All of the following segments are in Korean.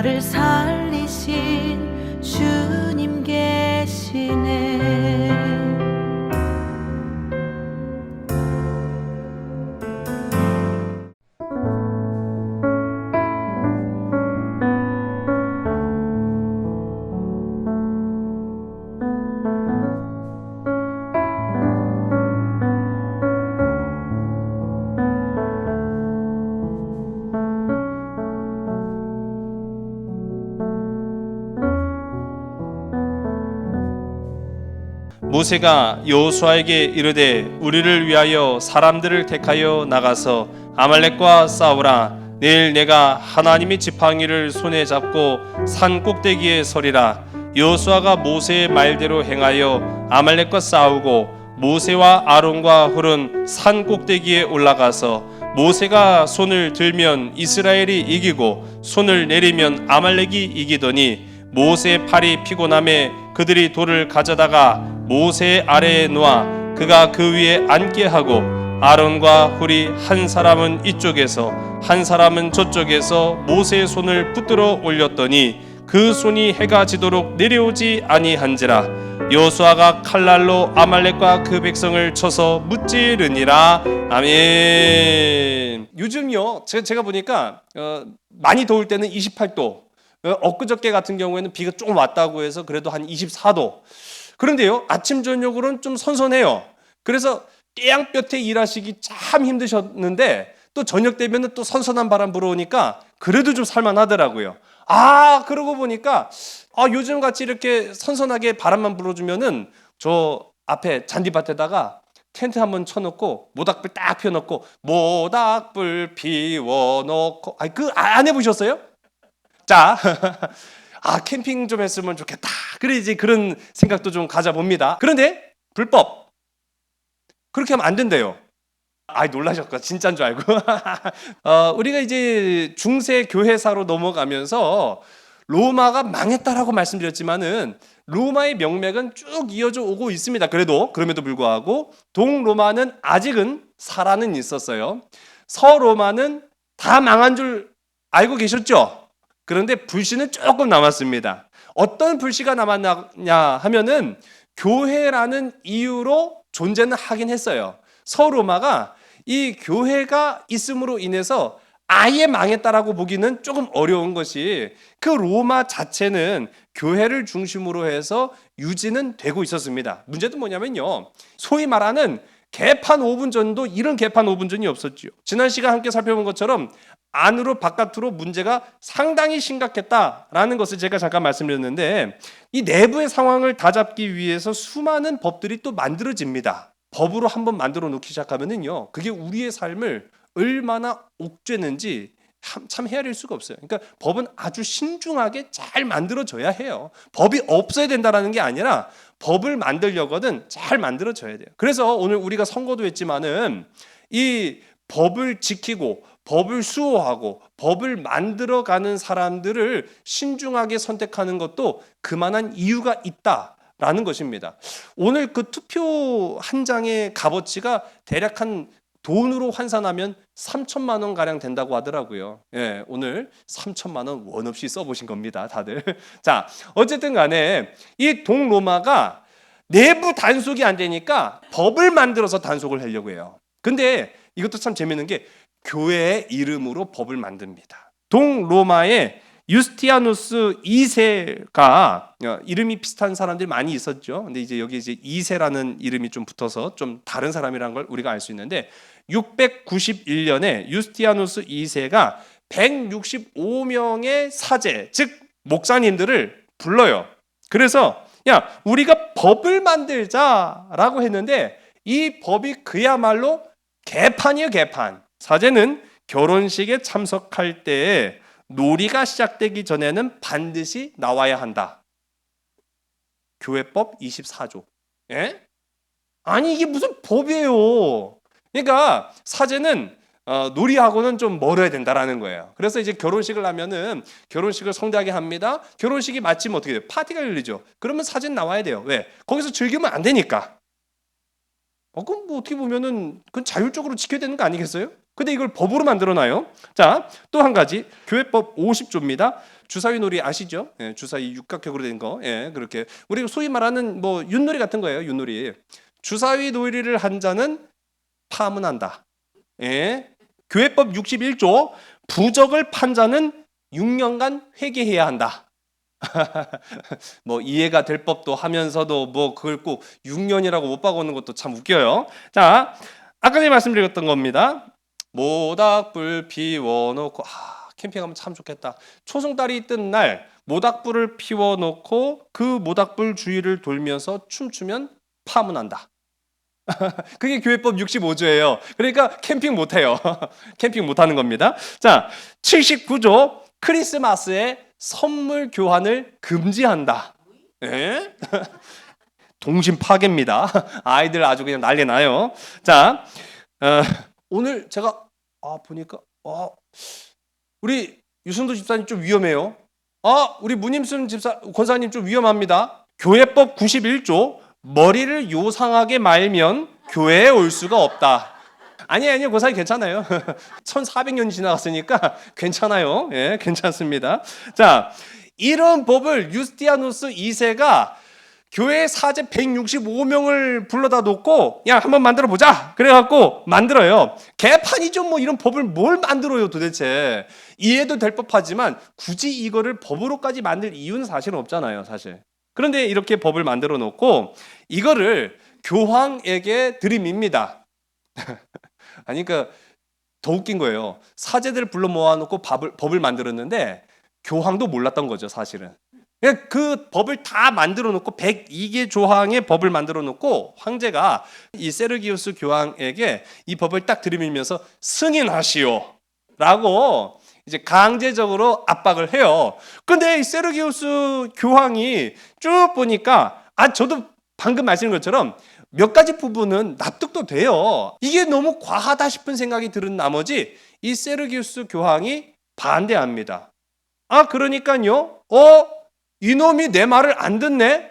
나를 살리신 주님 계시네. 모세가 여호수아에게 이르되 우리를 위하여 사람들을 택하여 나가서 아말렉과 싸우라. 내일 내가 하나님의 지팡이를 손에 잡고 산 꼭대기에 서리라. 여호수아가 모세의 말대로 행하여 아말렉과 싸우고 모세와 아론과 훌은 산 꼭대기에 올라가서 모세가 손을 들면 이스라엘이 이기고 손을 내리면 아말렉이 이기더니 모세의 팔이 피곤함에 그들이 돌을 가져다가 모세의 아래에 놓아 그가 그 위에 앉게 하고 아론과 훌이 한 사람은 이쪽에서 한 사람은 저쪽에서 모세의 손을 붙들어 올렸더니 그 손이 해가 지도록 내려오지 아니한지라. 여호수아가 칼날로 아말렉과 그 백성을 쳐서 무찌르니라. 아멘. 요즘요 제가 보니까 많이 더울 때는 28도, 엊그저께 같은 경우에는 비가 조금 왔다고 해서 그래도 한 24도. 그런데요 아침 저녁으로는 좀 선선해요. 그래서 떼양볕에 일하시기 참 힘드셨는데 또 저녁 되면 또 선선한 바람 불어오니까 그래도 좀 살만하더라고요. 그러고 보니까 요즘같이 이렇게 선선하게 바람만 불어주면은 저 앞에 잔디밭에다가 텐트 한번 쳐놓고 모닥불 딱 피워놓고 모닥불 피워놓고 안 해보셨어요? 자 캠핑 좀 했으면 좋겠다. 그래야지 그런 생각도 좀 가져봅니다. 그런데 불법 그렇게 하면 안 된대요. 놀라셨구나. 진짜인 줄 알고. 우리가 이제 중세 교회사로 넘어가면서 로마가 망했다라고 말씀드렸지만은 로마의 명맥은 쭉 이어져 오고 있습니다. 그럼에도 불구하고 동로마는 아직은 살아는 있었어요. 서로마는 다 망한 줄 알고 계셨죠? 그런데 불씨는 조금 남았습니다. 어떤 불씨가 남았냐 하면은 교회라는 이유로 존재는 하긴 했어요. 서로마가 이 교회가 있음으로 인해서 아예 망했다라고 보기는 조금 어려운 것이 그 로마 자체는 교회를 중심으로 해서 유지는 되고 있었습니다. 문제도 뭐냐면요. 소위 말하는 개판 5분 전도 이런 개판 5분 전이 없었죠. 지난 시간 함께 살펴본 것처럼 안으로 바깥으로 문제가 상당히 심각했다라는 것을 제가 잠깐 말씀드렸는데 이 내부의 상황을 다잡기 위해서 수많은 법들이 또 만들어집니다. 법으로 한번 만들어 놓기 시작하면은요, 그게 우리의 삶을 얼마나 옥죄는지 참 헤아릴 수가 없어요. 그러니까 법은 아주 신중하게 잘 만들어져야 해요. 법이 없어야 된다라는 게 아니라 법을 만들려거든 잘 만들어져야 돼요. 그래서 오늘 우리가 선거도 했지만은 이 법을 지키고 법을 수호하고 법을 만들어가는 사람들을 신중하게 선택하는 것도 그만한 이유가 있다라는 것입니다. 오늘 그 투표 한 장의 값어치가 대략 한 돈으로 환산하면 3천만 원 가량 된다고 하더라고요. 예, 오늘 3천만 원 원 없이 써보신 겁니다, 다들. 자, 어쨌든 간에 이 동로마가 내부 단속이 안 되니까 법을 만들어서 단속을 하려고 해요. 근데 이것도 참 재밌는 게 교회의 이름으로 법을 만듭니다. 동로마의 유스티아누스 2세가 이름이 비슷한 사람들이 많이 있었죠. 근데 여기 2세라는 이름이 좀 붙어서 좀 다른 사람이라는 걸 우리가 알 수 있는데 691년에 유스티아누스 2세가 165명의 사제, 즉 목사님들을 불러요. 그래서 우리가 법을 만들자라고 했는데 이 법이 그야말로 개판이에요, 개판. 사제는 결혼식에 참석할 때에 놀이가 시작되기 전에는 반드시 나와야 한다. 교회법 24조. 예? 아니 이게 무슨 법이에요. 그러니까 사제는 놀이하고는 좀 멀어야 된다라는 거예요. 그래서 이제 결혼식을 하면은 결혼식을 성대하게 합니다. 결혼식이 마치면 어떻게 돼요? 파티가 열리죠. 그러면 사제는 나와야 돼요. 왜? 거기서 즐기면 안 되니까. 그럼 뭐 어떻게 보면은 그건 자율적으로 지켜야 되는 거 아니겠어요? 근데 이걸 법으로 만들어놔요. 자, 또 한 가지 교회법 50조입니다. 주사위 놀이 아시죠? 예, 주사위 육각형으로 된 거. 예, 그렇게 우리 소위 말하는 뭐 윷놀이 같은 거예요. 윷놀이. 주사위 놀이를 한 자는 파문한다. 예. 교회법 61조 부적을 판 자는 6년간 회개해야 한다. 뭐 이해가 될 법도 하면서도 뭐 그걸 꼭 6년이라고 못 박아오는 것도 참 웃겨요. 자, 아까 전에 말씀드렸던 겁니다. 모닥불 피워놓고 캠핑하면 참 좋겠다. 초승달이 뜬 날 모닥불을 피워놓고 그 모닥불 주위를 돌면서 춤추면 파문한다. 그게 교회법 65조예요. 그러니까 캠핑 못해요. 캠핑 못하는 겁니다. 자, 79조 크리스마스에 선물 교환을 금지한다. 예? 동심 파괴입니다. 아이들 아주 그냥 난리 나요. 자, 오늘 제가 보니까 우리 유순도 집사님 좀 위험해요. 우리 문임순 권사님 좀 위험합니다. 교회법 91조 머리를 요상하게 말면 교회에 올 수가 없다. 아니에요. 권사님 괜찮아요. 1400년이 지나갔으니까 괜찮아요. 예, 괜찮습니다. 자, 이런 법을 유스티아누스 2세가 교회 사제 165명을 불러다 놓고 야 한번 만들어 보자 그래갖고 만들어요. 개판이죠. 뭐 이런 법을 뭘 만들어요 도대체. 이해도 될 법하지만 굳이 이거를 법으로까지 만들 이유는 사실은 없잖아요 사실. 그런데 이렇게 법을 만들어 놓고 이거를 교황에게 들이밉니다. 아니 그러니까 더 웃긴 거예요. 사제들 불러 모아놓고 법을 만들었는데 교황도 몰랐던 거죠 사실은. 그 법을 다 만들어 놓고 102개 조항의 법을 만들어 놓고 황제가 이 세르기우스 교황에게 이 법을 딱 들이밀면서 승인하시오 라고 이제 강제적으로 압박을 해요. 근데 이 세르기우스 교황이 쭉 보니까 저도 방금 말씀드린 것처럼 몇 가지 부분은 납득도 돼요. 이게 너무 과하다 싶은 생각이 들은 나머지 이 세르기우스 교황이 반대합니다. 그러니까요. 이놈이 내 말을 안 듣네?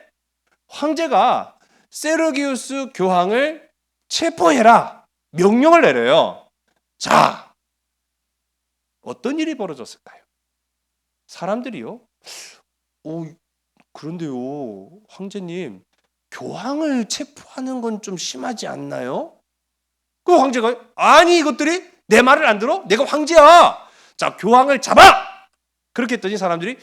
황제가 세르기우스 교황을 체포해라. 명령을 내려요. 자, 어떤 일이 벌어졌을까요? 사람들이요. 그런데요, 황제님, 교황을 체포하는 건 좀 심하지 않나요? 그 황제가 아니 이것들이 내 말을 안 들어? 내가 황제야. 자, 교황을 잡아. 그렇게 했더니 사람들이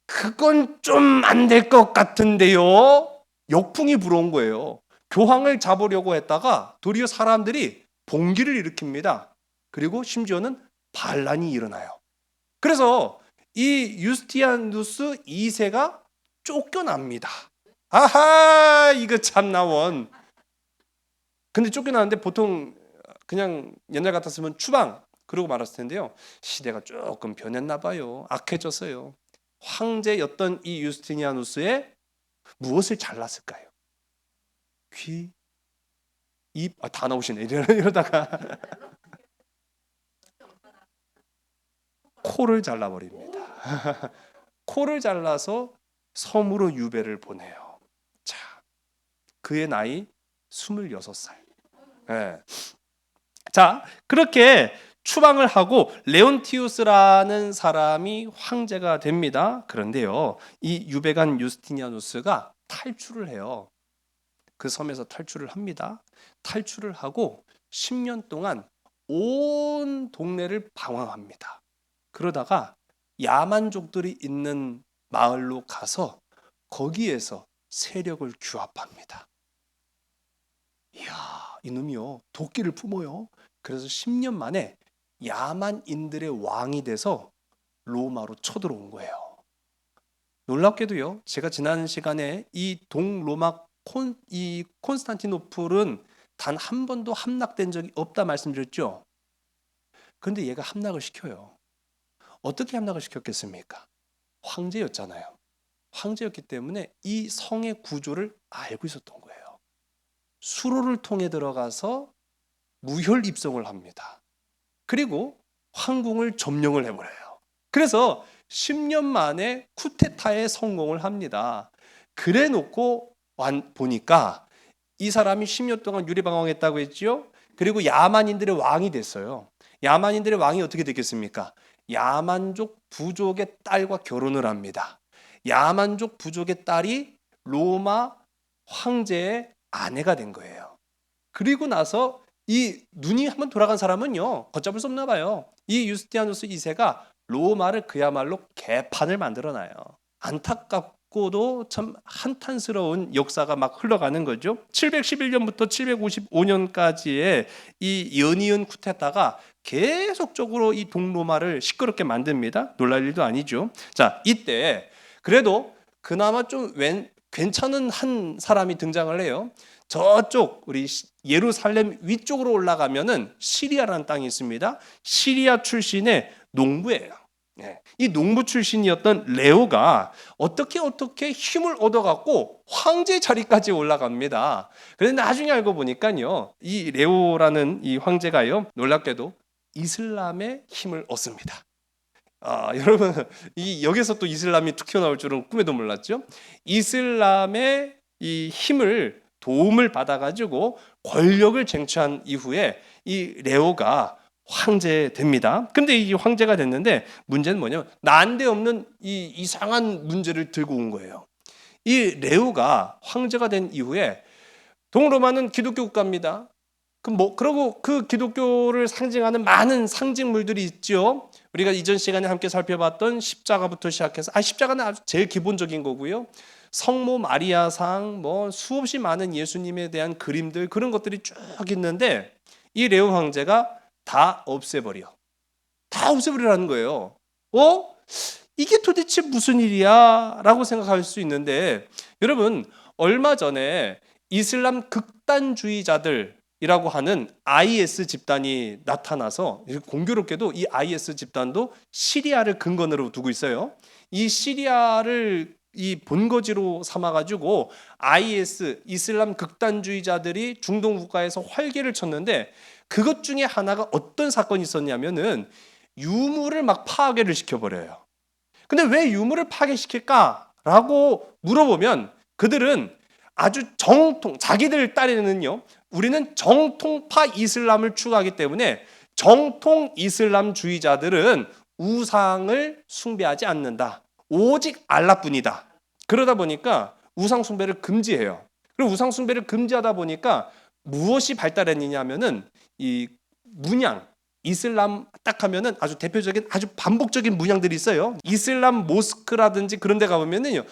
그건 좀 안 될 것 같은데요. 역풍이 불어온 거예요. 교황을 잡으려고 했다가 도리어 사람들이 봉기를 일으킵니다. 그리고 심지어는 반란이 일어나요. 그래서 이 유스티아누스 2세가 쫓겨납니다. 아하, 이거 참 나원. 근데 쫓겨나는데 보통 그냥 옛날 같았으면 추방 그러고 말았을 텐데요. 시대가 조금 변했나 봐요. 악해졌어요. 황제였던 이 유스티니아누스의 무엇을 잘랐을까요? 귀, 입, 다 나오시네. 이러다가 코를 잘라버립니다. 코를 잘라서 섬으로 유배를 보내요. 자, 그의 나이 26살. 네. 자, 그렇게 추방을 하고 레온티우스라는 사람이 황제가 됩니다. 그런데요, 이 유배간 유스티니아누스가 탈출을 해요. 그 섬에서 탈출을 합니다. 탈출을 하고 10년 동안 온 동네를 방황합니다. 그러다가 야만족들이 있는 마을로 가서 거기에서 세력을 규합합니다. 이야, 이놈이요, 도끼를 품어요. 그래서 10년 만에 야만인들의 왕이 돼서 로마로 쳐들어온 거예요. 놀랍게도요, 제가 지난 시간에 이 동로마 이 콘스탄티노플은 단 한 번도 함락된 적이 없다 말씀드렸죠. 그런데 얘가 함락을 시켜요. 어떻게 함락을 시켰겠습니까? 황제였잖아요. 황제였기 때문에 이 성의 구조를 알고 있었던 거예요. 수로를 통해 들어가서 무혈 입성을 합니다. 그리고 황궁을 점령을 해버려요. 그래서 10년 만에 쿠데타에 성공을 합니다. 그래 놓고 보니까 이 사람이 10년 동안 유리방황했다고 했지요. 그리고 야만인들의 왕이 됐어요. 야만인들의 왕이 어떻게 됐겠습니까? 야만족 부족의 딸과 결혼을 합니다. 야만족 부족의 딸이 로마 황제의 아내가 된 거예요. 그리고 나서 이 눈이 한번 돌아간 사람은요, 걷잡을 수 없나 봐요. 이 유스티아누스 2세가 로마를 그야말로 개판을 만들어놔요. 안타깝고도 참 한탄스러운 역사가 막 흘러가는 거죠. 711년부터 755년까지의 이 연이은 쿠데타가 계속적으로 이 동로마를 시끄럽게 만듭니다. 놀랄 일도 아니죠. 자, 이때 그래도 그나마 좀 괜찮은 한 사람이 등장을 해요. 저쪽 우리 예루살렘 위쪽으로 올라가면은 시리아라는 땅이 있습니다. 시리아 출신의 농부예요. 이 농부 출신이었던 레오가 어떻게 힘을 얻어갖고 황제 자리까지 올라갑니다. 그런데 나중에 알고 보니까요, 이 레오라는 이 황제가요, 놀랍게도 이슬람의 힘을 얻습니다. 여러분, 여기서 또 이슬람이 툭 튀어나올 줄은 꿈에도 몰랐죠. 이슬람의 이 힘을 도움을 받아가지고 권력을 쟁취한 이후에 이 레오가 황제 됩니다. 근데 이 황제가 됐는데 문제는 뭐냐면 난데없는 이 이상한 문제를 들고 온 거예요. 이 레오가 황제가 된 이후에 동로마는 기독교 국가입니다. 그러고 그 기독교를 상징하는 많은 상징물들이 있죠. 우리가 이전 시간에 함께 살펴봤던 십자가부터 시작해서 십자가는 아주 제일 기본적인 거고요. 성모 마리아상, 수없이 많은 예수님에 대한 그림들, 그런 것들이 쭉 있는데 이 레오 황제가 다 없애버리라는 거예요. 이게 도대체 무슨 일이야? 라고 생각할 수 있는데, 여러분, 얼마 전에 이슬람 극단주의자들이라고 하는 IS 집단이 나타나서, 공교롭게도 이 IS 집단도 시리아를 근거로 두고 있어요. 이 시리아를 이 본거지로 삼아가지고 IS 이슬람 극단주의자들이 중동 국가에서 활개를 쳤는데, 그것 중에 하나가 어떤 사건이 있었냐면은 유물을 막 파괴를 시켜버려요. 근데 왜 유물을 파괴시킬까라고 물어보면 그들은 아주 자기들 딴에는요, 우리는 정통파 이슬람을 추구하기 때문에 정통 이슬람주의자들은 우상을 숭배하지 않는다. 오직 알라뿐이다. 그러다 보니까 우상 숭배를 금지해요. 그리고 우상 숭배를 금지하다 보니까 무엇이 발달했느냐면은 이 문양, 이슬람 딱 하면은 아주 대표적인 아주 반복적인 문양들이 있어요. 이슬람 모스크라든지 그런 데 가보면은요,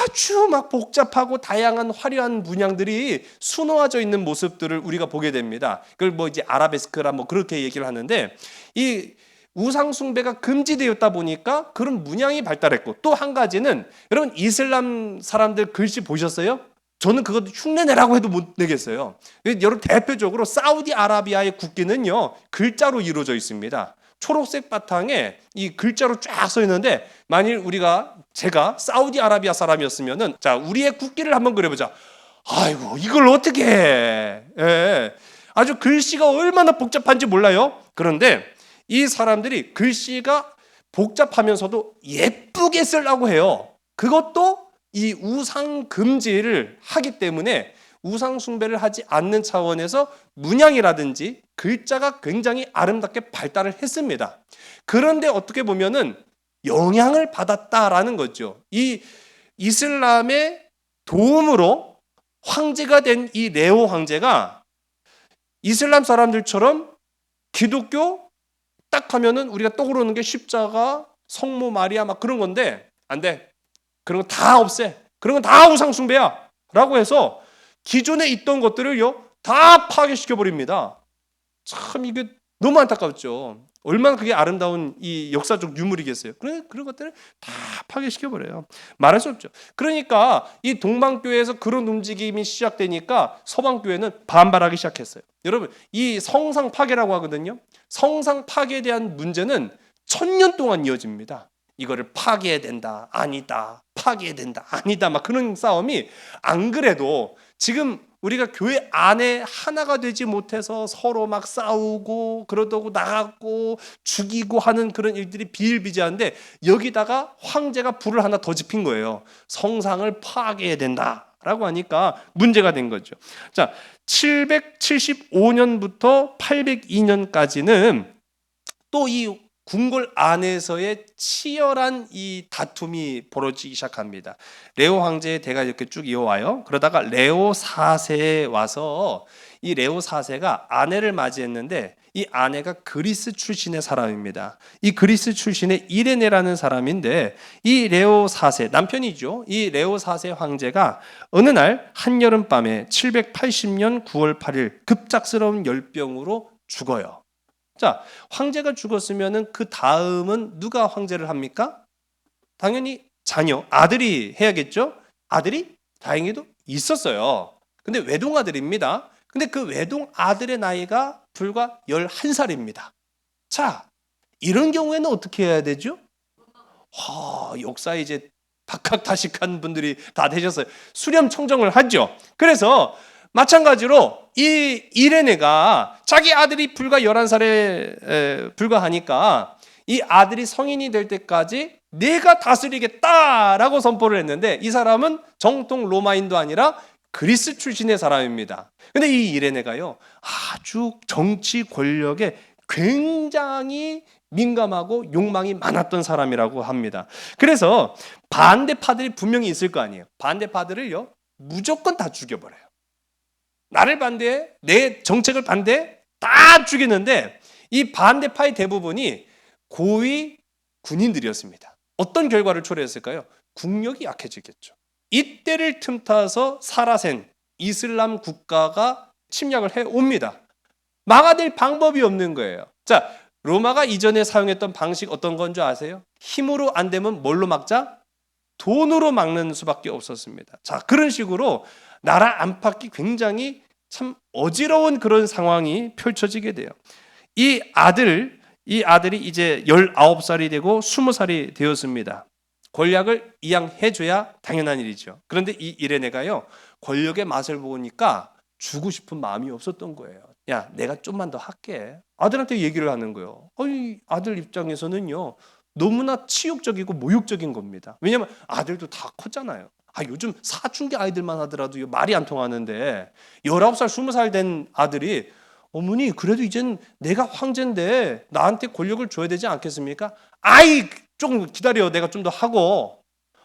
아주 막 복잡하고 다양한 화려한 문양들이 수놓아져 있는 모습들을 우리가 보게 됩니다. 그걸 이제 아라베스크라 그렇게 얘기를 하는데, 이 우상 숭배가 금지되었다 보니까 그런 문양이 발달했고, 또 한 가지는 여러분 이슬람 사람들 글씨 보셨어요? 저는 그거 흉내내라고 해도 못 내겠어요. 여러분 대표적으로 사우디아라비아의 국기는요, 글자로 이루어져 있습니다. 초록색 바탕에 이 글자로 쫙 써 있는데, 만일 제가 사우디아라비아 사람이었으면은, 자, 우리의 국기를 한번 그려보자. 아이고, 이걸 어떻게 해? 아주 글씨가 얼마나 복잡한지 몰라요. 그런데 이 사람들이 글씨가 복잡하면서도 예쁘게 쓰려고 해요. 그것도 이 우상 금지를 하기 때문에 우상 숭배를 하지 않는 차원에서 문양이라든지 글자가 굉장히 아름답게 발달을 했습니다. 그런데 어떻게 보면은 영향을 받았다라는 거죠. 이 이슬람의 도움으로 황제가 된 이 레오 황제가 이슬람 사람들처럼 기독교 딱 하면은 우리가 떠오르는 게 십자가, 성모 마리아 그런 건데, 안 돼. 그런 거 다 없애. 그런 건 다 우상 숭배야. 라고 해서 기존에 있던 것들을요, 다 파괴시켜 버립니다. 참 이게 너무 안타깝죠. 얼마나 그게 아름다운 이 역사적 유물이겠어요. 그런 것들을 다 파괴시켜 버려요. 말할 수 없죠. 그러니까 이 동방교회에서 그런 움직임이 시작되니까 서방교회는 반발하기 시작했어요. 여러분, 이 성상 파괴라고 하거든요. 성상 파괴에 대한 문제는 1000년 동안 이어집니다. 이거를 파괴해야 된다, 아니다, 파괴해야 된다, 아니다, 그런 싸움이, 안 그래도 지금 우리가 교회 안에 하나가 되지 못해서 서로 싸우고 그러다고 나가고 죽이고 하는 그런 일들이 비일비재한데, 여기다가 황제가 불을 하나 더 지핀 거예요. 성상을 파괴해야 된다 라고 하니까 문제가 된 거죠. 자, 775년부터 802년까지는 또 이 궁궐 안에서의 치열한 이 다툼이 벌어지기 시작합니다. 레오 황제의 대가 이렇게 쭉 이어와요. 그러다가 레오 4세에 와서 이 레오 4세가 아내를 맞이했는데 이 아내가 그리스 출신의 사람입니다. 이 그리스 출신의 이레네라는 사람인데 이 레오 4세 남편이죠. 이 레오 4세 황제가 어느 날 한여름밤에 780년 9월 8일 급작스러운 열병으로 죽어요. 자, 황제가 죽었으면은 그 다음은 누가 황제를 합니까? 당연히 자녀, 아들이 해야겠죠? 아들이 다행히도 있었어요. 근데 외동아들입니다. 근데 그 외동아들의 나이가 불과 11살입니다. 자, 이런 경우에는 어떻게 해야 되죠? 역사에 이제 박학다식한 분들이 다 되셨어요. 수렴 청정을 하죠. 그래서 마찬가지로 이 이레네가 자기 아들이 불과 11살에 불과하니까 이 아들이 성인이 될 때까지 내가 다스리겠다라고 선포를 했는데 이 사람은 정통 로마인도 아니라 그리스 출신의 사람입니다. 근데 이 이레네가요, 아주 정치 권력에 굉장히 민감하고 욕망이 많았던 사람이라고 합니다. 그래서 반대파들이 분명히 있을 거 아니에요. 반대파들을요, 무조건 다 죽여버려요. 나를 반대해, 내 정책을 반대해, 다 죽이는데 이 반대파의 대부분이 고위 군인들이었습니다. 어떤 결과를 초래했을까요? 국력이 약해지겠죠. 이때를 틈타서 사라센 이슬람 국가가 침략을 해옵니다. 막아낼 방법이 없는 거예요. 자, 로마가 이전에 사용했던 방식 어떤 건 줄 아세요? 힘으로 안 되면 뭘로 막자? 돈으로 막는 수밖에 없었습니다. 자, 그런 식으로 나라 안팎이 굉장히 참 어지러운 그런 상황이 펼쳐지게 돼요. 이 아들이 이제 19살이 되고 20살이 되었습니다. 권력을 이양해줘야 당연한 일이죠. 그런데 이 이레네가요, 권력의 맛을 보니까 주고 싶은 마음이 없었던 거예요. 야, 내가 좀만 더 할게. 아들한테 얘기를 하는 거예요. 아들 입장에서는요, 너무나 치욕적이고 모욕적인 겁니다. 왜냐하면 아들도 다 컸잖아요. 요즘 사춘기 아이들만 하더라도 말이 안 통하는데 19살, 20살 된 아들이 어머니 그래도 이젠 내가 황제인데 나한테 권력을 줘야 되지 않겠습니까? 조금 기다려, 내가 좀 더 하고.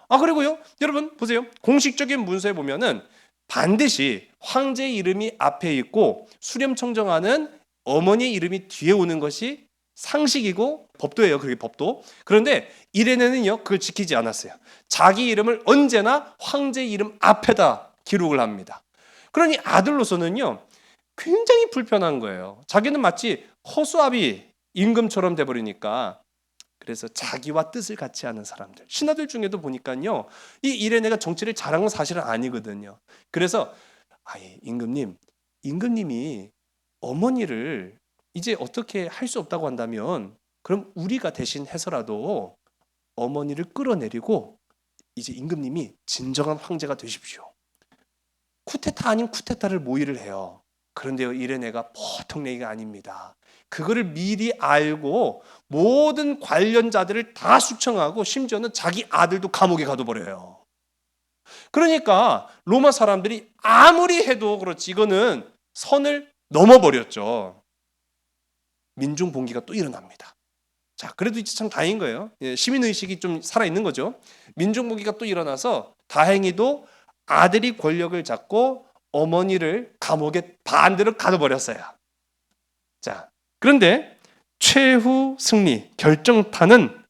그리고요, 여러분 보세요. 공식적인 문서에 보면은 반드시 황제의 이름이 앞에 있고 수렴청정하는 어머니의 이름이 뒤에 오는 것이 상식이고 법도예요. 그게 법도. 그런데 이레네는요, 그걸 지키지 않았어요. 자기 이름을 언제나 황제 이름 앞에다 기록을 합니다. 그러니 아들로서는요, 굉장히 불편한 거예요. 자기는 마치 허수아비 임금처럼 돼버리니까. 그래서 자기와 뜻을 같이 하는 사람들, 신하들 중에도 보니까요, 이 이레네가 정치를 잘한 건 사실은 아니거든요. 그래서 임금님이 어머니를 이제 어떻게 할 수 없다고 한다면 그럼 우리가 대신 해서라도 어머니를 끌어내리고 이제 임금님이 진정한 황제가 되십시오. 쿠데타 아닌 쿠데타를 모의를 해요. 그런데요, 이레네가 보통 얘기가 아닙니다. 그거를 미리 알고 모든 관련자들을 다 숙청하고 심지어는 자기 아들도 감옥에 가둬버려요. 그러니까 로마 사람들이 아무리 해도 그렇지 이거는 선을 넘어버렸죠. 민중 봉기가 또 일어납니다. 자, 그래도 이제 참 다행인 거예요. 시민의식이 좀 살아있는 거죠. 민중 봉기가 또 일어나서 다행히도 아들이 권력을 잡고 어머니를 감옥에 반대로 가둬버렸어요. 자, 그런데 최후 승리, 결정타는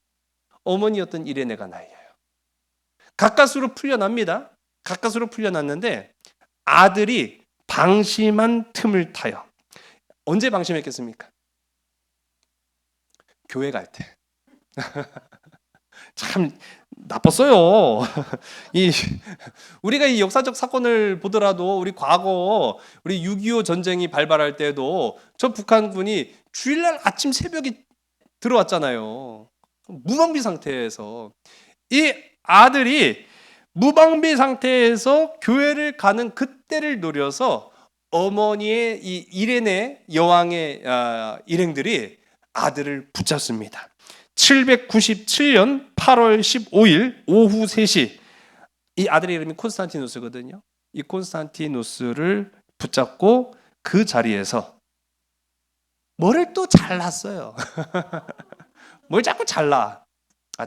어머니였던 이레네가 나이에요. 가까스로 풀려납니다. 가까스로 풀려났는데 아들이 방심한 틈을 타요. 언제 방심했겠습니까? 교회 갈 때. 참 나빴어요. 우리가 이 역사적 사건을 보더라도 우리 과거 우리 6.25 전쟁이 발발할 때도 저 북한군이 주일날 아침 새벽에 들어왔잖아요. 무방비 상태에서 이 아들이 무방비 상태에서 교회를 가는 그때를 노려서 어머니의 이 이레네 여왕의 일행들이 아들을 붙잡습니다. 797년 8월 15일 오후 3시 이 아들의 이름이 콘스탄티누스거든요. 이 콘스탄티누스를 붙잡고 그 자리에서 뭐를 또 잘랐어요. 뭘 자꾸 잘라.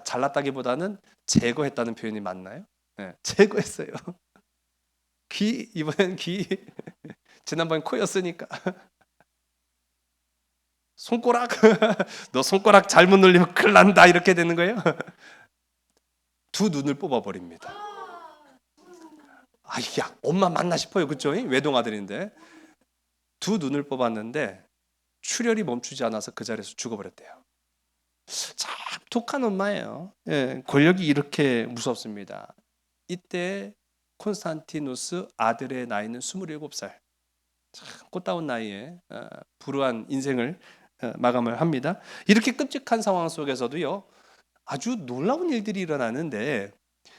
잘랐다기보다는 제거했다는 표현이 맞나요? 네, 제거했어요. 이번엔 귀. 지난번엔 코였으니까. 손가락. 너 손가락 잘못 눌리면 큰일 난다. 이렇게 되는 거예요. 두 눈을 뽑아버립니다. 이게 엄마 맞나 싶어요. 그렇죠? 외동아들인데. 두 눈을 뽑았는데 출혈이 멈추지 않아서 그 자리에서 죽어버렸대요. 참 독한 엄마예요. 예, 권력이 이렇게 무섭습니다. 이때 콘스탄티누스 아들의 나이는 27살. 참 꽃다운 나이에 불우한 인생을 마감을 합니다. 이렇게 끔찍한 상황 속에서도요, 아주 놀라운 일들이 일어나는데,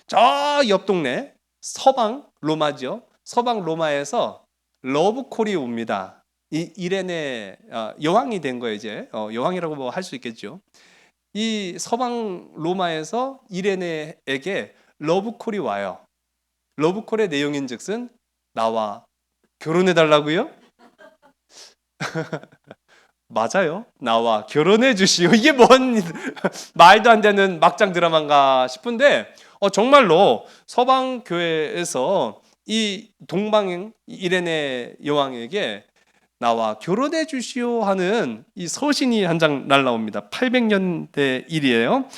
저 옆 동네 서방 로마죠. 서방 로마에서 러브콜이 옵니다. 이 이레네 여왕이 된 거예요. 이제 여왕이라고 뭐 할 수 있겠죠. 이 서방 로마에서 이레네에게 러브콜이 와요. 러브콜의 내용인즉슨 나와 결혼해 달라고요? 맞아요. 나와 결혼해 주시오. 이게 뭔 말도 안 되는 막장 드라마인가 싶은데 정말로 서방 교회에서 이 동방 이레네 여왕에게 나와 결혼해 주시오 하는 이 서신이 한 장 날라옵니다. 800년대 일이에요.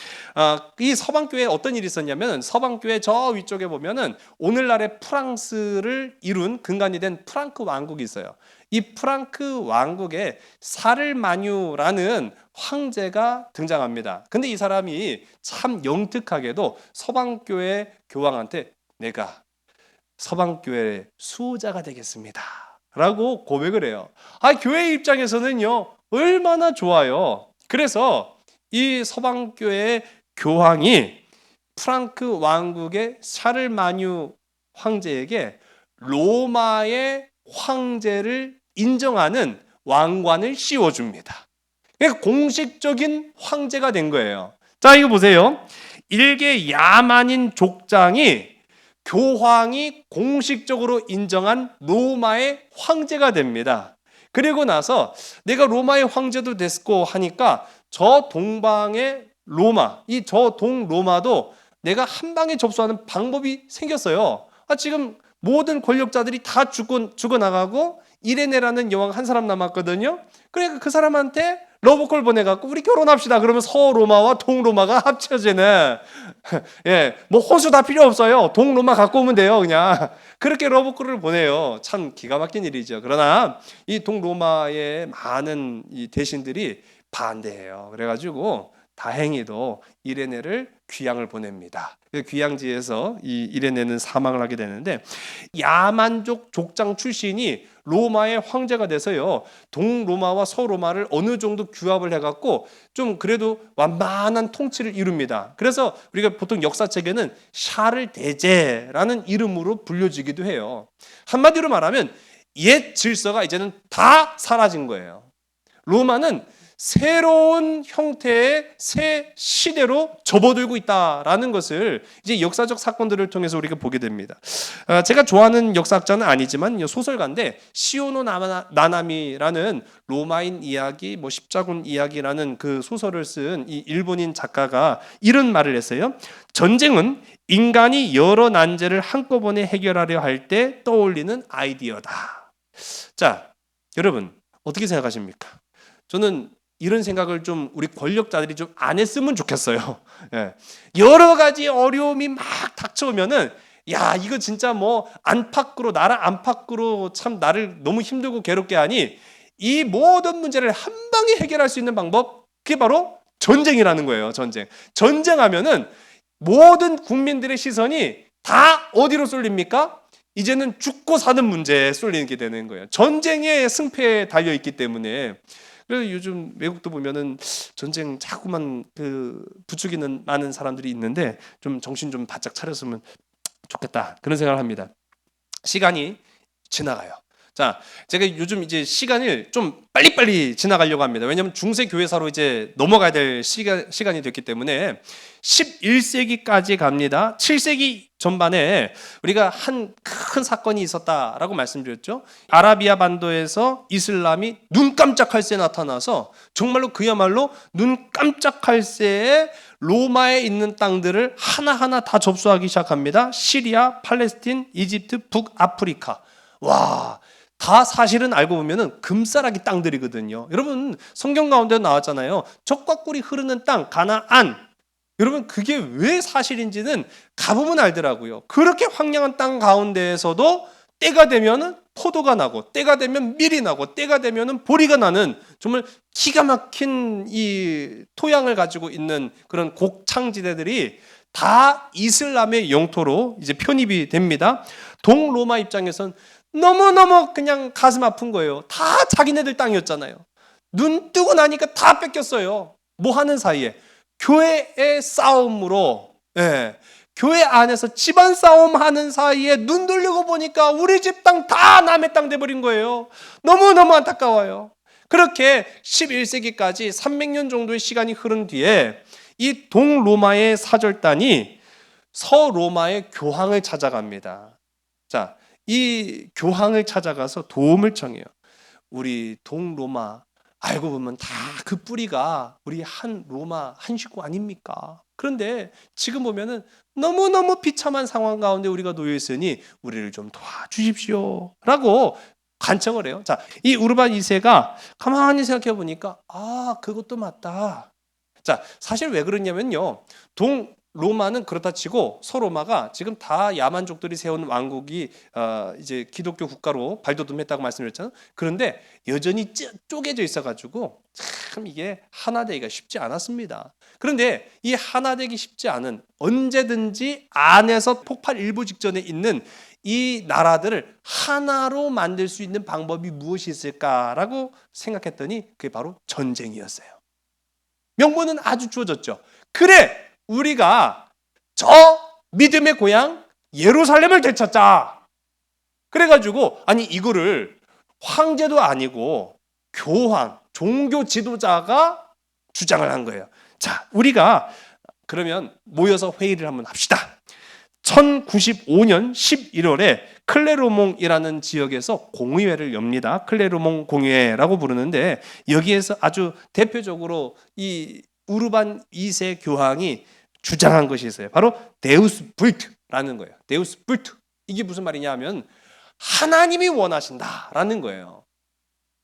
이 서방교회에 어떤 일이 있었냐면 서방교회 저 위쪽에 보면은 오늘날의 프랑스를 이룬 근간이 된 프랑크 왕국이 있어요. 이 프랑크 왕국에 사르마뉴라는 황제가 등장합니다. 근데 이 사람이 참 영특하게도 서방교회 교황한테 내가 서방교회 수호자가 되겠습니다 라고 고백을 해요. 교회 입장에서는요 얼마나 좋아요. 그래서 이 서방교회의 교황이 프랑크 왕국의 샤를마뉴 황제에게 로마의 황제를 인정하는 왕관을 씌워줍니다. 그러니까 공식적인 황제가 된 거예요. 자, 이거 보세요. 일개 야만인 족장이 교황이 공식적으로 인정한 로마의 황제가 됩니다. 그리고 나서 내가 로마의 황제도 됐고 하니까 저 동방의 로마, 이 저 동로마도 내가 한 방에 접수하는 방법이 생겼어요. 지금 모든 권력자들이 다 죽어나가고 이레네라는 여왕 한 사람 남았거든요. 그러니까 그 사람한테 러브콜 보내갖고 우리 결혼합시다. 그러면 서로마와 동로마가 합쳐지는 뭐 호수 다 필요 없어요. 동로마 갖고 오면 돼요. 그냥 그렇게 러브콜을 보내요. 참 기가 막힌 일이죠. 그러나 이 동로마의 많은 이 대신들이 반대해요. 그래가지고 다행히도 이레네를 귀양을 보냅니다. 귀양지에서 이 이레네는 사망을 하게 되는데 야만족 족장 출신이 로마의 황제가 돼서요 동로마와 서로마를 어느 정도 규합을 해갖고 좀 그래도 완만한 통치를 이룹니다. 그래서 우리가 보통 역사책에는 샤를 대제라는 이름으로 불려지기도 해요. 한마디로 말하면 옛 질서가 이제는 다 사라진 거예요. 로마는 새로운 형태의 새 시대로 접어들고 있다라는 것을 이제 역사적 사건들을 통해서 우리가 보게 됩니다. 제가 좋아하는 역사학자는 아니지만 소설가인데 시오노 나나미라는 로마인 이야기, 뭐 십자군 이야기라는 그 소설을 쓴 이 일본인 작가가 이런 말을 했어요. 전쟁은 인간이 여러 난제를 한꺼번에 해결하려 할 때 떠올리는 아이디어다. 자, 여러분 어떻게 생각하십니까? 저는 이런 생각을 좀 우리 권력자들이 좀 안 했으면 좋겠어요. 여러 가지 어려움이 막 닥쳐오면은 야 이거 진짜 뭐 나라 안팎으로 참 나를 너무 힘들고 괴롭게 하니 이 모든 문제를 한 방에 해결할 수 있는 방법 그게 바로 전쟁이라는 거예요. 전쟁하면은 모든 국민들의 시선이 다 어디로 쏠립니까? 이제는 죽고 사는 문제에 쏠리게 되는 거예요. 전쟁의 승패에 달려 있기 때문에. 그래서 요즘 외국도 보면은 전쟁 자꾸만 부추기는 많은 사람들이 있는데 좀 정신 좀 바짝 차렸으면 좋겠다 그런 생각을 합니다. 시간이 지나가요. 자, 제가 요즘 이제 시간을 좀 빨리빨리 지나가려고 합니다. 왜냐하면 중세 교회사로 이제 넘어가야 될 시간이 됐기 때문에 11세기까지 갑니다. 7세기 전반에 우리가 한 큰 사건이 있었다라고 말씀드렸죠. 아라비아 반도에서 이슬람이 눈 깜짝할 새에 나타나서 정말로 그야말로 눈 깜짝할 새에 로마에 있는 땅들을 하나하나 다 접수하기 시작합니다. 시리아, 팔레스틴, 이집트, 북아프리카. 와, 다 사실은 알고 보면은 금싸라기 땅들이거든요. 여러분 성경 가운데 나왔잖아요. 젖과 꿀이 흐르는 땅 가나안. 여러분 그게 왜 사실인지는 가보면 알더라고요. 그렇게 황량한 땅 가운데에서도 때가 되면은 포도가 나고 때가 되면 밀이 나고 때가 되면은 보리가 나는 정말 기가 막힌 이 토양을 가지고 있는 그런 곡창지대들이 다 이슬람의 영토로 이제 편입이 됩니다. 동로마 입장에선 너무너무 그냥 가슴 아픈 거예요. 다 자기네들 땅이었잖아요. 눈 뜨고 나니까 다 뺏겼어요. 뭐 하는 사이에? 교회의 싸움으로, 교회 안에서 집안 싸움 하는 사이에 눈 돌리고 보니까 우리 집 땅 다 남의 땅 돼버린 거예요. 너무너무 안타까워요. 그렇게 11세기까지 300년 정도의 시간이 흐른 뒤에 이 동로마의 사절단이 서로마의 교황을 찾아갑니다. 자, 이 교황을 찾아가서 도움을 청해요. 우리 동로마 알고 보면 다 그 뿌리가 우리 한 로마 한 식구 아닙니까? 그런데 지금 보면은 너무너무 비참한 상황 가운데 우리가 놓여 있으니 우리를 좀 도와주십시오 라고 간청을 해요. 자, 이 우르반 2세가 가만히 생각해 보니까 그것도 맞다. 자, 사실 왜 그러냐면요. 로마는 그렇다 치고 서로마가 지금 다 야만족들이 세운 왕국이 이제 기독교 국가로 발돋움했다고 말씀드렸잖아요. 그런데 여전히 쪼개져 있어가지고 참 이게 하나 되기가 쉽지 않았습니다. 그런데 이 하나 되기 쉽지 않은 언제든지 안에서 폭발 일부 직전에 있는 이 나라들을 하나로 만들 수 있는 방법이 무엇이 있을까라고 생각했더니 그게 바로 전쟁이었어요. 명분은 아주 주어졌죠. 그래! 우리가 저 믿음의 고향 예루살렘을 되찾자. 그래가지고 이거를 황제도 아니고 교황, 종교 지도자가 주장을 한 거예요. 자, 우리가 그러면 모여서 회의를 한번 합시다. 1095년 11월에 클레르몽이라는 지역에서 공의회를 엽니다. 클레르몽 공의회라고 부르는데 여기에서 아주 대표적으로 이 우르반 2세 교황이 주장한 것이 있어요. 바로 데우스 불트라는 거예요. 데우스 불트. 이게 무슨 말이냐 하면 하나님이 원하신다라는 거예요.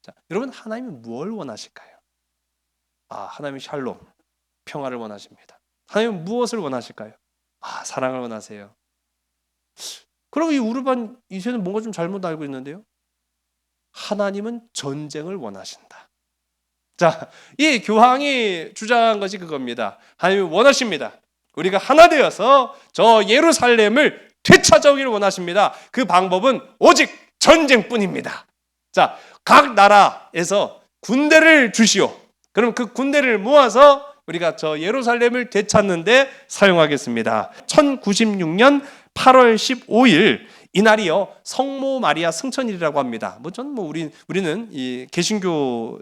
자, 여러분 하나님은 뭘 원하실까요? 하나님은 샬롬, 평화를 원하십니다. 하나님은 무엇을 원하실까요? 사랑을 원하세요. 그럼 이 우르반 2세는 뭔가 좀 잘못 알고 있는데요. 하나님은 전쟁을 원하신다. 자, 이 교황이 주장한 것이 그겁니다. 하나님이 원하십니다. 우리가 하나 되어서 저 예루살렘을 되찾아오기를 원하십니다. 그 방법은 오직 전쟁뿐입니다. 자, 각 나라에서 군대를 주시오. 그럼 그 군대를 모아서 우리가 저 예루살렘을 되찾는데 사용하겠습니다. 1096년 8월 15일 이날이요 성모 마리아 승천일이라고 합니다. 우리는 이 개신교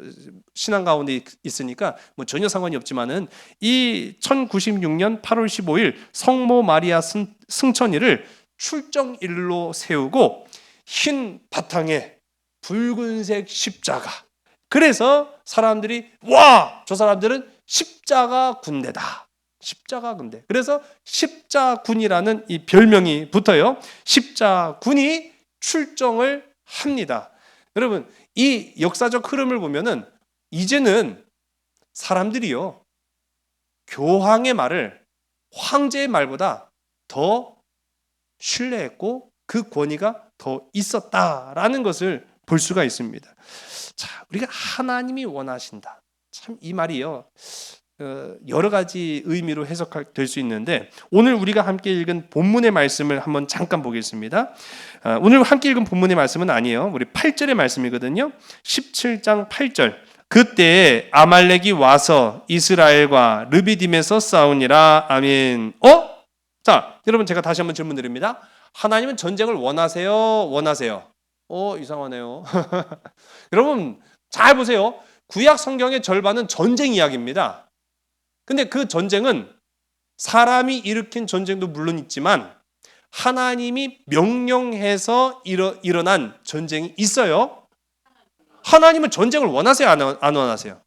신앙 가운데 있으니까 전혀 상관이 없지만은 이 1096년 8월 15일 성모 마리아 승천일을 출정일로 세우고 흰 바탕에 붉은색 십자가. 그래서 사람들이 저 사람들은 십자가 군대다. 십자가 군대. 그래서 십자군이라는 이 별명이 붙어요. 십자군이 출정을 합니다. 여러분, 이 역사적 흐름을 보면은 이제는 사람들이요 교황의 말을 황제의 말보다 더 신뢰했고 그 권위가 더 있었다라는 것을 볼 수가 있습니다. 자, 우리가 하나님이 원하신다. 참 이 말이요. 여러 가지 의미로 해석될 수 있는데 오늘 우리가 함께 읽은 본문의 말씀을 한번 잠깐 보겠습니다. 오늘 함께 읽은 본문의 말씀은 아니에요. 우리 8절의 말씀이거든요. 17장 8절. 그때 아말렉이 와서 이스라엘과 르비딤에서 싸우니라. 아멘. 자, 여러분 제가 다시 한번 질문 드립니다. 하나님은 전쟁을 원하세요? 원하세요? 이상하네요. 여러분 잘 보세요. 구약 성경의 절반은 전쟁 이야기입니다. 근데 그 전쟁은 사람이 일으킨 전쟁도 물론 있지만 하나님이 명령해서 일어난 전쟁이 있어요. 하나님은 전쟁을 원하세요? 안 원하세요?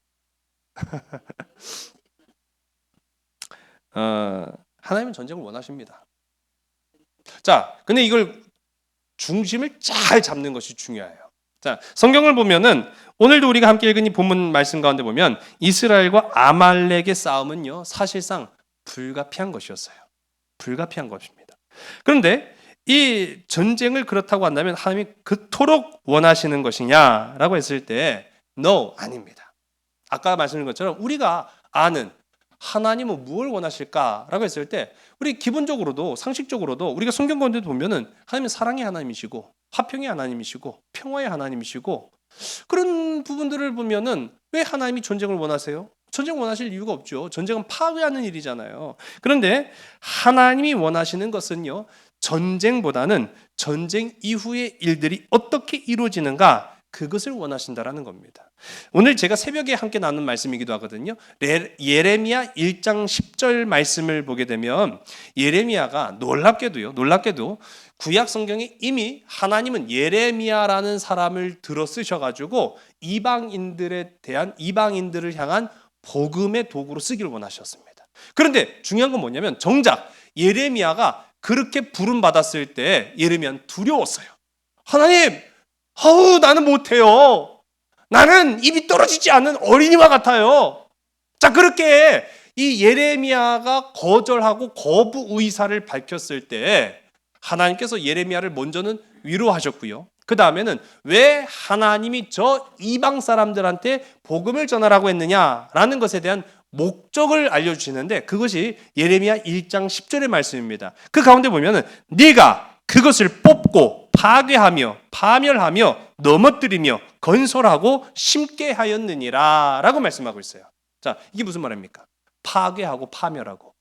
하나님은 전쟁을 원하십니다. 자, 근데 이걸 중심을 잘 잡는 것이 중요해요. 자, 성경을 보면은 오늘도 우리가 함께 읽은 이 본문 말씀 가운데 보면 이스라엘과 아말렉의 싸움은요, 사실상 불가피한 것이었어요. 불가피한 것입니다. 그런데 이 전쟁을 그렇다고 한다면 하나님이 그토록 원하시는 것이냐라고 했을 때 no, 아닙니다. 아까 말씀드린 것처럼 우리가 아는 하나님은 무엇을 원하실까라고 했을 때 우리 기본적으로도 상식적으로도 우리가 성경 가운데 보면은 하나님은 사랑의 하나님이시고 화평의 하나님이시고 평화의 하나님이시고 그런 부분들을 보면은 왜 하나님이 전쟁을 원하세요? 전쟁 원하실 이유가 없죠. 전쟁은 파괴하는 일이잖아요. 그런데 하나님이 원하시는 것은요, 전쟁보다는 전쟁 이후의 일들이 어떻게 이루어지는가, 그것을 원하신다라는 겁니다. 오늘 제가 새벽에 함께 나눈 말씀이기도 하거든요. 예레미야 1장 10절 말씀을 보게 되면 예레미야가 놀랍게도 구약 성경에 이미 하나님은 예레미야라는 사람을 들어 쓰셔가지고 이방인들을 향한 복음의 도구로 쓰기를 원하셨습니다. 그런데 중요한 건 뭐냐면 정작 예레미야가 그렇게 부름 받았을 때 예레미야는 두려웠어요. 하나님, 나는 못해요. 나는 입이 떨어지지 않는 어린이와 같아요. 자, 그렇게 이 예레미야가 거절하고 거부 의사를 밝혔을 때 하나님께서 예레미야를 먼저는 위로하셨고요. 그 다음에는 왜 하나님이 저 이방 사람들한테 복음을 전하라고 했느냐라는 것에 대한 목적을 알려주시는데 그것이 예레미야 1장 10절의 말씀입니다. 그 가운데 보면은 네가 그것을 뽑고 파괴하며 파멸하며 넘어뜨리며 건설하고 심게 하였느니라 라고 말씀하고 있어요. 자, 이게 무슨 말입니까? 파괴하고 파멸하고.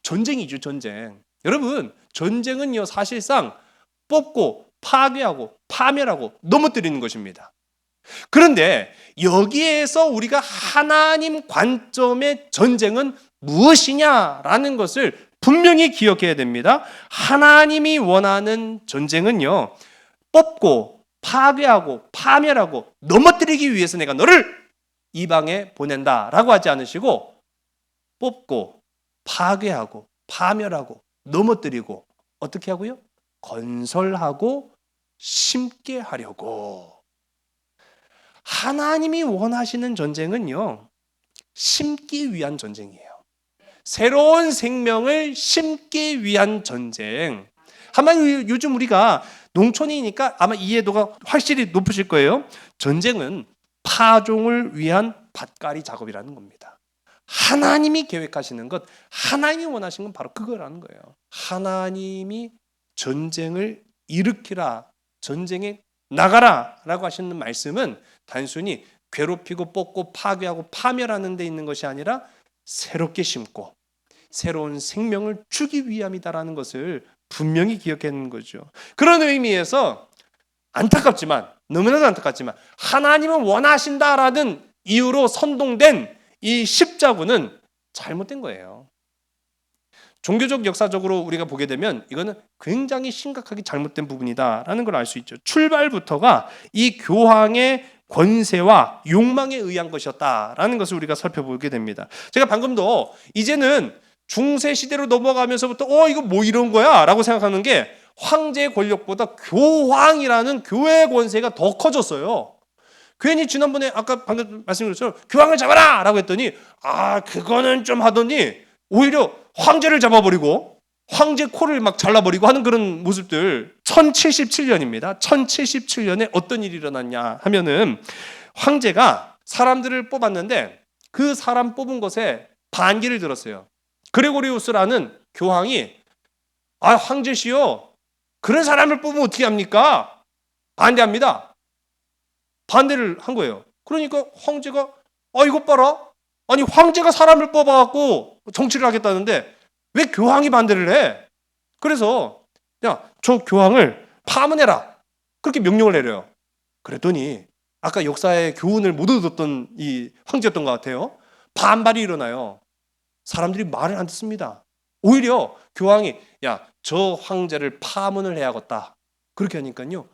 전쟁이죠, 전쟁. 여러분, 전쟁은요 사실상 뽑고 파괴하고 파멸하고 넘어뜨리는 것입니다. 그런데 여기에서 우리가 하나님 관점의 전쟁은 무엇이냐라는 것을 분명히 기억해야 됩니다. 하나님이 원하는 전쟁은요, 뽑고 파괴하고 파멸하고 넘어뜨리기 위해서 내가 너를 이방에 보낸다라고 하지 않으시고 뽑고 파괴하고 파멸하고 넘어뜨리고 어떻게 하고요? 건설하고 심게 하려고. 하나님이 원하시는 전쟁은요, 심기 위한 전쟁이에요. 새로운 생명을 심기 위한 전쟁. 아마 요즘 우리가 농촌이니까 아마 이해도가 확실히 높으실 거예요. 전쟁은 파종을 위한 밭갈이 작업이라는 겁니다. 하나님이 계획하시는 것, 하나님이 원하시는 건 바로 그거라는 거예요. 하나님이 전쟁을 일으키라, 전쟁에 나가라 라고 하시는 말씀은 단순히 괴롭히고 뽑고 파괴하고 파멸하는 데 있는 것이 아니라 새롭게 심고 새로운 생명을 주기 위함이다라는 것을 분명히 기억하는 거죠. 그런 의미에서 안타깝지만, 너무나도 안타깝지만 하나님은 원하신다라는 이유로 선동된 이 십자군은 잘못된 거예요. 종교적 역사적으로 우리가 보게 되면 이거는 굉장히 심각하게 잘못된 부분이다라는 걸 알 수 있죠. 출발부터가 이 교황의 권세와 욕망에 의한 것이었다라는 것을 우리가 살펴보게 됩니다. 제가 방금도 이제는 중세 시대로 넘어가면서부터 이거 뭐 이런 거야 라고 생각하는 게 황제의 권력보다 교황이라는 교회의 권세가 더 커졌어요. 괜히 지난번에 아까 방금 말씀드린 것처럼 교황을 잡아라 라고 했더니 그거는 좀 하더니 오히려 황제를 잡아버리고 황제 코를 막 잘라버리고 하는 그런 모습들. 1077년입니다. 1077년에 어떤 일이 일어났냐 하면은 황제가 사람들을 뽑았는데 그 사람 뽑은 것에 반기를 들었어요. 그레고리우스라는 교황이 황제시여, 그런 사람을 뽑으면 어떻게 합니까? 반대합니다. 반대를 한 거예요. 그러니까 황제가 이것 봐라. 아니 황제가 사람을 뽑아갖고 정치를 하겠다는데 왜 교황이 반대를 해? 그래서 저 교황을 파문해라. 그렇게 명령을 내려요. 그랬더니 아까 역사의 교훈을 못 얻었던 이 황제였던 것 같아요. 반발이 일어나요. 사람들이 말을 안 듣습니다. 오히려 교황이 야, 저 황제를 파문을 해야겠다. 그렇게 하니까요.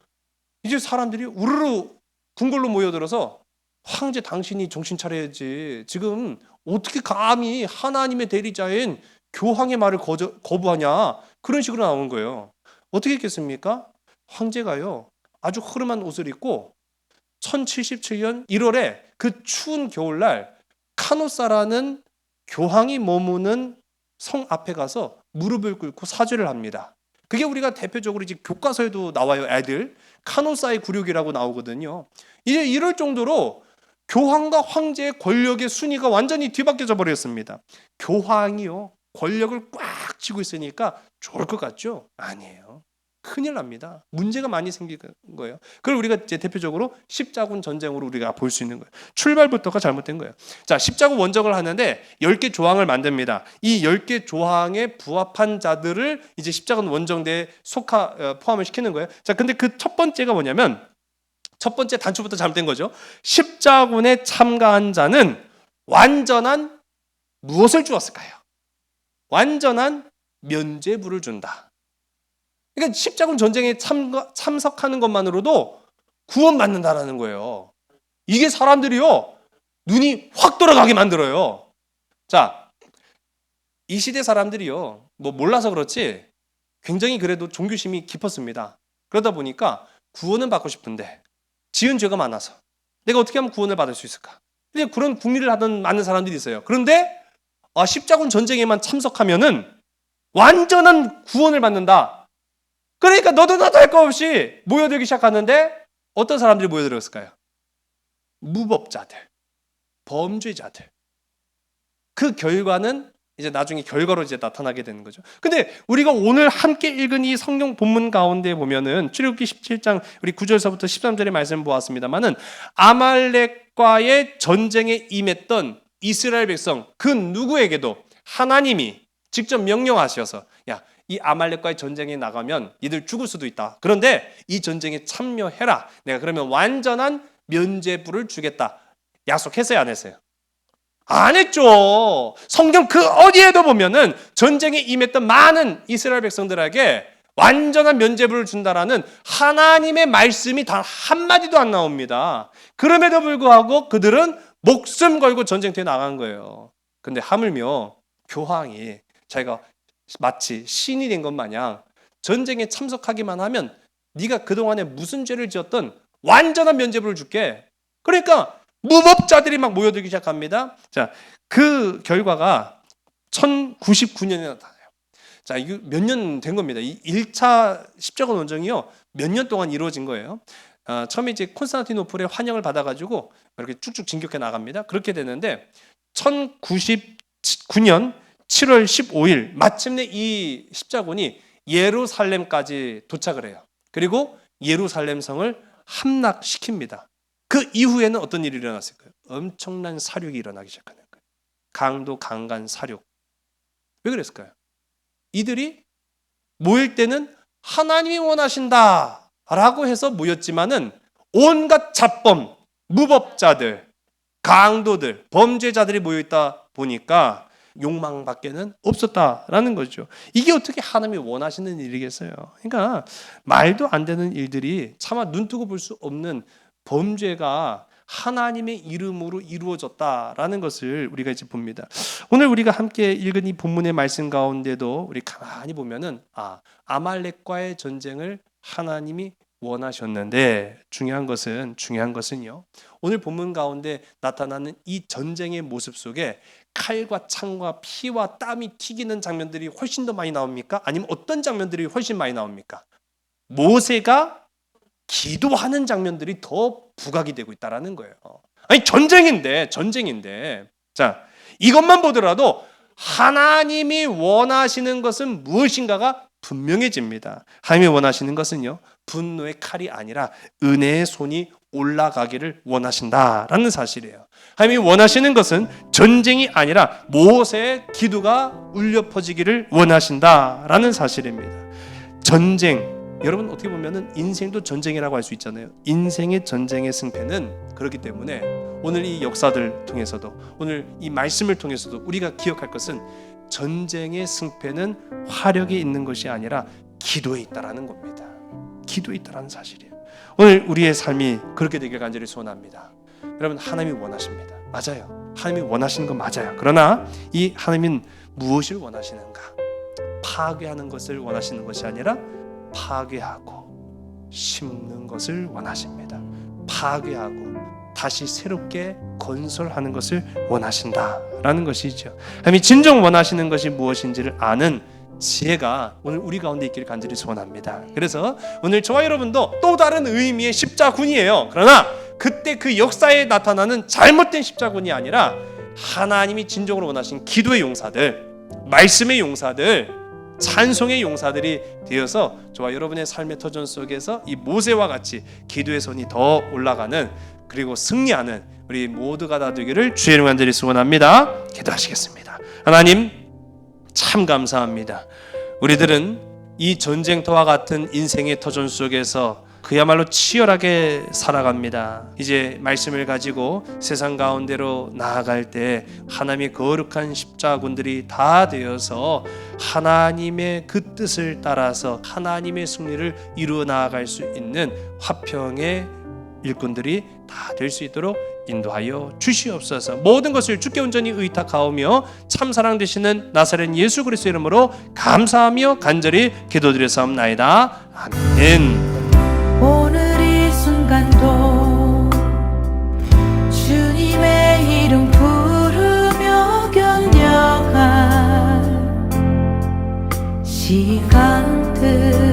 이제 사람들이 우르르 궁궐로 모여들어서 황제 당신이 정신 차려야지. 지금 어떻게 감히 하나님의 대리자인 교황의 말을 거부하냐. 그런 식으로 나오는 거예요. 어떻게 했겠습니까? 황제가요. 아주 흐름한 옷을 입고 1077년 1월에 그 추운 겨울날 카노사라는 교황이 머무는 성 앞에 가서 무릎을 꿇고 사죄를 합니다. 그게 우리가 대표적으로 이제 교과서에도 나와요. 애들 카노사의 굴욕이라고 나오거든요. 이제 이럴 정도로 교황과 황제의 권력의 순위가 완전히 뒤바뀌어져 버렸습니다. 교황이요 권력을 꽉 쥐고 있으니까 좋을 것 같죠? 아니에요. 큰일 납니다. 문제가 많이 생긴 거예요. 그걸 우리가 이제 대표적으로 십자군 전쟁으로 우리가 볼 수 있는 거예요. 출발부터가 잘못된 거예요. 자, 십자군 원정을 하는데 10개 조항을 만듭니다. 이 10개 조항에 부합한 자들을 이제 십자군 원정대에 포함을 시키는 거예요. 자, 근데 그 첫 번째가 뭐냐면 첫 번째 단추부터 잘못된 거죠. 십자군에 참가한 자는 완전한 무엇을 주었을까요? 완전한 면죄부를 준다. 그러니까 십자군 전쟁에 참석하는 것만으로도 구원받는다라는 거예요. 이게 사람들이요 눈이 확 돌아가게 만들어요. 자, 이 시대 사람들이요 뭐 몰라서 그렇지 굉장히 그래도 종교심이 깊었습니다. 그러다 보니까 구원은 받고 싶은데 지은 죄가 많아서 내가 어떻게 하면 구원을 받을 수 있을까? 근데 그런 궁리를 하던 많은 사람들이 있어요. 그런데 십자군 전쟁에만 참석하면은 완전한 구원을 받는다. 그러니까 너도 나도 할 거 없이 모여들기 시작하는데 어떤 사람들이 모여들었을까요? 무법자들, 범죄자들. 그 결과는 이제 나중에 결과로 이제 나타나게 되는 거죠. 근데 우리가 오늘 함께 읽은 이 성경 본문 가운데 보면은 출애굽기 17장 우리 9절서부터 13절의 말씀을 보았습니다만은 아말렉과의 전쟁에 임했던 이스라엘 백성 그 누구에게도 하나님이 직접 명령하셔서 야, 이 아말렉과의 전쟁에 나가면 이들 죽을 수도 있다. 그런데 이 전쟁에 참여해라. 내가 그러면 완전한 면죄부를 주겠다. 약속했어요, 안 했어요? 안 했죠. 성경 그 어디에도 보면은 전쟁에 임했던 많은 이스라엘 백성들에게 완전한 면죄부를 준다라는 하나님의 말씀이 단 한마디도 안 나옵니다. 그럼에도 불구하고 그들은 목숨 걸고 전쟁터에 나간 거예요. 근데 하물며 교황이 자기가 마치 신이 된 것 마냥 전쟁에 참석하기만 하면 네가 그동안에 무슨 죄를 지었던 완전한 면죄부를 줄게. 그러니까 무법자들이 막 모여들기 시작합니다. 자, 그 결과가 1099년에 나타나요. 자, 이거 몇 년 된 겁니다. 이 1차 십자군 원정이요 몇 년 동안 이루어진 거예요. 처음에 이제 콘스탄티노플의 환영을 받아가지고 이렇게 쭉쭉 진격해 나갑니다. 그렇게 되는데 1099년 7월 15일 마침내 이 십자군이 예루살렘까지 도착을 해요. 그리고 예루살렘 성을 함락시킵니다. 그 이후에는 어떤 일이 일어났을까요? 엄청난 사륙이 일어나기 시작하는 거예요. 강도 강간 사륙. 왜 그랬을까요? 이들이 모일 때는 하나님이 원하신다 라고 해서 모였지만은 온갖 잡범, 무법자들, 강도들, 범죄자들이 모여있다 보니까 욕망밖에는 없었다라는 거죠. 이게 어떻게 하나님이 원하시는 일이겠어요? 그러니까 말도 안 되는 일들이 차마 눈뜨고 볼 수 없는 범죄가 하나님의 이름으로 이루어졌다라는 것을 우리가 이제 봅니다. 오늘 우리가 함께 읽은 이 본문의 말씀 가운데도 우리 가만히 보면은 아말렉과의 전쟁을 하나님이 원하셨는데 중요한 것은요. 오늘 본문 가운데 나타나는 이 전쟁의 모습 속에 칼과 창과 피와 땀이 튀기는 장면들이 훨씬 더 많이 나옵니까? 아니면 어떤 장면들이 훨씬 많이 나옵니까? 모세가 기도하는 장면들이 더 부각이 되고 있다라는 거예요. 아니 전쟁인데 자 이것만 보더라도 하나님이 원하시는 것은 무엇인가가 분명해집니다. 하나님이 원하시는 것은요 분노의 칼이 아니라 은혜의 손이 올라가기를 원하신다라는 사실이에요. 하나님이 원하시는 것은 전쟁이 아니라 모세의 기도가 울려 퍼지기를 원하신다라는 사실입니다. 전쟁, 여러분 어떻게 보면은 인생도 전쟁이라고 할 수 있잖아요. 인생의 전쟁의 승패는 그렇기 때문에 오늘 이 역사들 통해서도 오늘 이 말씀을 통해서도 우리가 기억할 것은 전쟁의 승패는 화력에 있는 것이 아니라 기도에 있다라는 겁니다. 기도에 있다라는 사실이에요. 오늘 우리의 삶이 그렇게 되길 간절히 소원합니다. 여러분 하나님이 원하십니다. 맞아요. 하나님이 원하시는 건 맞아요. 그러나 이 하나님은 무엇을 원하시는가? 파괴하는 것을 원하시는 것이 아니라 파괴하고 심는 것을 원하십니다. 파괴하고 다시 새롭게 건설하는 것을 원하신다라는 것이죠. 하나님이 진정 원하시는 것이 무엇인지를 아는 지혜가 오늘 우리 가운데 있기를 간절히 소원합니다. 그래서 오늘 저와 여러분도 또 다른 의미의 십자군이에요. 그러나 그때 그 역사에 나타나는 잘못된 십자군이 아니라 하나님이 진정으로 원하신 기도의 용사들, 말씀의 용사들, 찬송의 용사들이 되어서 저와 여러분의 삶의 터전 속에서 이 모세와 같이 기도의 손이 더 올라가는, 그리고 승리하는 우리 모두가 다 되기를 주의 이름으로 간절히 소원합니다. 기도하시겠습니다. 하나님 참 감사합니다. 우리들은 이 전쟁터와 같은 인생의 터전 속에서 그야말로 치열하게 살아갑니다. 이제 말씀을 가지고 세상 가운데로 나아갈 때 하나님의 거룩한 십자군들이 다 되어서 하나님의 그 뜻을 따라서 하나님의 승리를 이루어 나아갈 수 있는 화평의 일꾼들이 다 될 수 있도록 인도하여 주시옵소서. 모든 것을 주께 온전히 의탁하오며 참사랑 되시는 나사렛 예수 그리스도의 이름으로 감사하며 간절히 기도드렸사옵나이다. 아멘. 오늘 이 순간도 주님의 이름 부르며 견뎌갈 시간들